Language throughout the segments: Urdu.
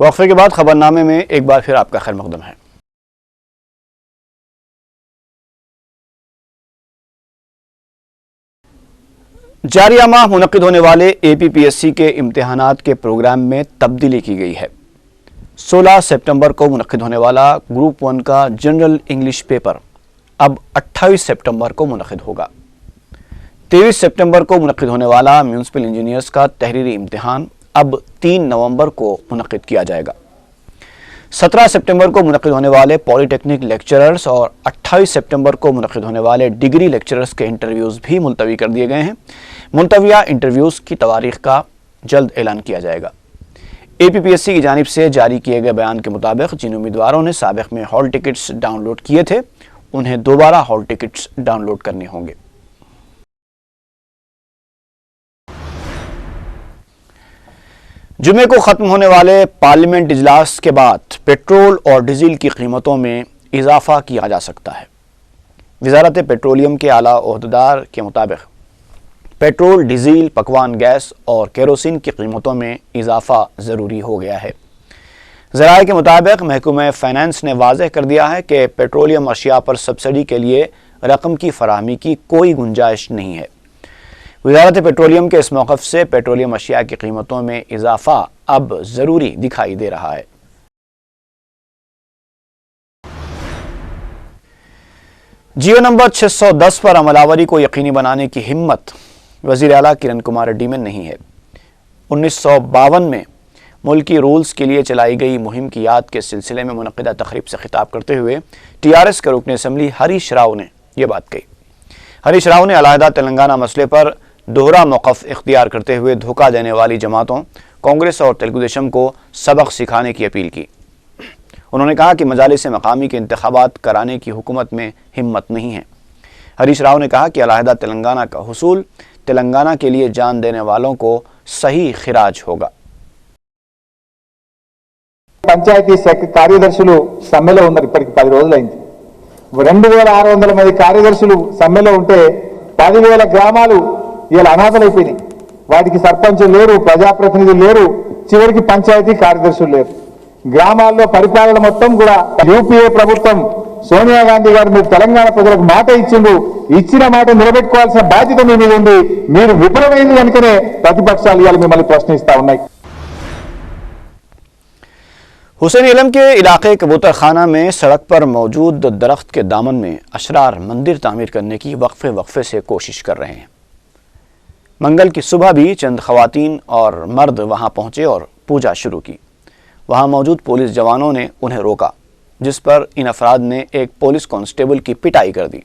وقفے کے بعد خبرنامے میں ایک بار پھر آپ کا خیر مقدم ہے۔ جاریہ ماہ منعقد ہونے والے اے پی پی ایس سی کے امتحانات کے پروگرام میں تبدیلی کی گئی ہے۔ 16 سپٹمبر کو منعقد ہونے والا گروپ 1 کا جنرل انگلش پیپر اب 28 سپٹمبر کو منعقد ہوگا۔ 23 سپٹمبر کو منعقد ہونے والا میونسپل انجینئرز کا تحریری امتحان اب 3 نومبر کو منعقد کیا جائے گا۔ 17 سپٹمبر کو منعقد ہونے والے پولی ٹیکنک لیکچررز اور 28 سپٹمبر کو منعقد ہونے والے ڈگری لیکچررز کے انٹرویوز بھی ملتوی کر دیے گئے ہیں۔ ملتویہ انٹرویوز کی تواریخ کا جلد اعلان کیا جائے گا۔ اے پی پی ایس سی کی جانب سے جاری کیے گئے بیان کے مطابق جن امیدواروں نے سابق میں ہال ٹکٹس ڈاؤن لوڈ کیے تھے انہیں دوبارہ ہال ٹکٹس ڈاؤن لوڈ کرنے ہوں گے۔ جمعے کو ختم ہونے والے پارلیمنٹ اجلاس کے بعد پیٹرول اور ڈیزل کی قیمتوں میں اضافہ کیا جا سکتا ہے۔ وزارت پیٹرولیم کے اعلیٰ عہدیدار کے مطابق پیٹرول، ڈیزل، پکوان گیس اور کیروسین کی قیمتوں میں اضافہ ضروری ہو گیا ہے۔ ذرائع کے مطابق محکمہ فائنانس نے واضح کر دیا ہے کہ پیٹرولیم اشیاء پر سبسڈی کے لیے رقم کی فراہمی کی کوئی گنجائش نہیں ہے۔ وزارت پیٹرولیم کے اس موقف سے پیٹرولیم اشیاء کی قیمتوں میں اضافہ اب ضروری دکھائی دے رہا ہے۔ جیو نمبر 610 پر عمل آوری کو یقینی بنانے کی ہمت وزیر اعلیٰ کرن کمار ریڈی میں نہیں ہے۔ 1952 میں ملکی رولز کے لیے چلائی گئی مہم کی یاد کے سلسلے میں منعقدہ تقریب سے خطاب کرتے ہوئے ٹی آر ایس کے رکن اسمبلی ہریش راؤ نے یہ بات کہی۔ ہریش راؤ نے علیحدہ تلنگانہ مسئلے پر دوہرا موقف اختیار کرتے ہوئے دھوکہ دینے والی جماعتوں کانگریس اور تلگو دیشم کو سبق سکھانے کی اپیل کی۔ انہوں نے کہا کہ مجالس مقامی کے انتخابات کرانے کی حکومت میں ہمت نہیں ہے۔ ہریش راؤ نے کہا کہ علیحدہ تلنگانہ کا حصول تلنگانہ کے لیے جان دینے والوں کو صحیح خراج ہوگا۔ పంచాయతీ శాఖ కార్యదర్శులు సమ్మెలో ఉన్నారు। ఇప్పటికి 10 రోజులైంది। 2600 మంది కార్యదర్శులు సమ్మెలో ఉంటే 10,000 గ్రామాలు ఇలా అనాథలైపోయినాయి। వాటికి సర్పంచులు లేరు, ప్రజాప్రతినిధులు లేరు, చివరికి పంచాయతీ కార్యదర్శులు లేరు। గ్రామాల్లో పరిపాలన మొత్తం కూడా యూపీఏ ప్రభుత్వం సోనియా గాంధీ గారు మీరు తెలంగాణ ప్రజలకు మాట ఇచ్చిండు, ఇచ్చిన మాట నిలబెట్టుకోవాల్సిన బాధ్యత మీ మీద ఉంది। మీరు విఫలమైంది కనుకనే ప్రతిపక్షాలు ఇవాళ మిమ్మల్ని ప్రశ్నిస్తా ఉన్నాయి। حسین علم کے علاقے کبوتر خانہ میں سڑک پر موجود درخت کے دامن میں اشرار مندر تعمیر کرنے کی وقفے سے کوشش کر رہے ہیں۔ منگل کی صبح بھی چند خواتین اور مرد وہاں پہنچے اور پوجا شروع کی۔ وہاں موجود پولیس جوانوں نے انہیں روکا، جس پر ان افراد نے ایک پولیس کانسٹیبل کی پٹائی کر دی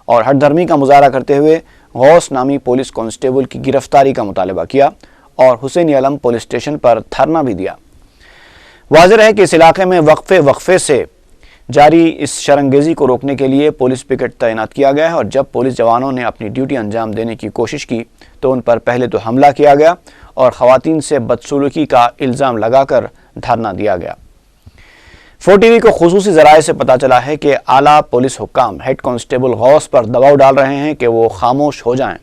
اور ہٹ دھرمی کا مظاہرہ کرتے ہوئے غوث نامی پولیس کانسٹیبل کی گرفتاری کا مطالبہ کیا اور حسین علم پولیس اسٹیشن پر دھرنا بھی دیا۔ واضح ہے کہ اس علاقے میں وقفے سے جاری اس شرنگیزی کو روکنے کے لیے پولیس پکٹ تعینات کیا گیا ہے اور جب پولیس جوانوں نے اپنی ڈیوٹی انجام دینے کی کوشش کی تو ان پر پہلے تو حملہ کیا گیا اور خواتین سے بدسلوکی کا الزام لگا کر دھرنا دیا گیا۔ 4 ٹی وی کو خصوصی ذرائع سے پتہ چلا ہے کہ اعلیٰ پولیس حکام ہیڈ کانسٹیبل غوث پر دباؤ ڈال رہے ہیں کہ وہ خاموش ہو جائیں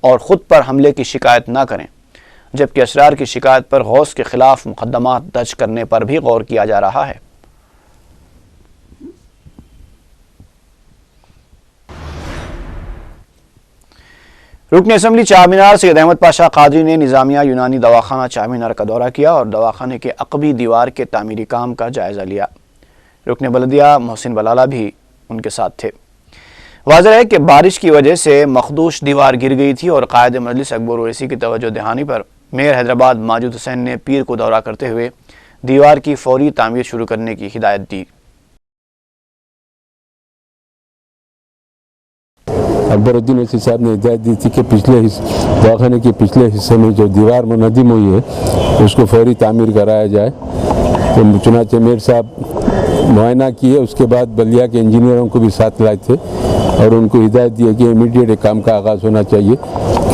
اور خود پر حملے کی شکایت نہ کریں، جبکہ اشرار کی شکایت پر غوث کے خلاف مقدمات درج کرنے پر بھی غور کیا جا رہا ہے۔ رکن اسمبلی چار مینار سید احمد پاشا قادری نے نظامیہ یونانی دواخانہ چار مینار کا دورہ کیا اور دواخانے کے عقبی دیوار کے تعمیری کام کا جائزہ لیا۔ رکن بلدیہ محسن بلالہ بھی ان کے ساتھ تھے۔ واضح ہے کہ بارش کی وجہ سے مخدوش دیوار گر گئی تھی اور قائد مجلس اکبر اویسی کی توجہ دہانی پر میئر حیدرآباد ماجد حسین نے پیر کو دورہ کرتے ہوئے دیوار کی فوری تعمیر شروع کرنے کی ہدایت دی۔ اکبر الدین اویسی صاحب نے ہدایت دی تھی کہ دواخانے کے پچھلے حصے میں جو دیوار منہدم ہوئی ہے اس کو فوری تعمیر کرایا جائے۔ تو چنانچہ میئر صاحب معائنہ کیے، اس کے بعد بلدیہ کے انجینئروں کو بھی ساتھ لائے تھے اور ان کو ہدایت دی کہ امیڈیٹ کام کا آغاز ہونا چاہیے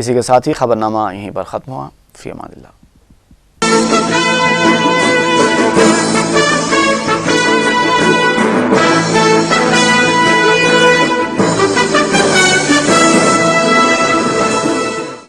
اسی کے ساتھ ہی خبرنامہ یہیں پر ختم ہوا۔ فی امان اللہ۔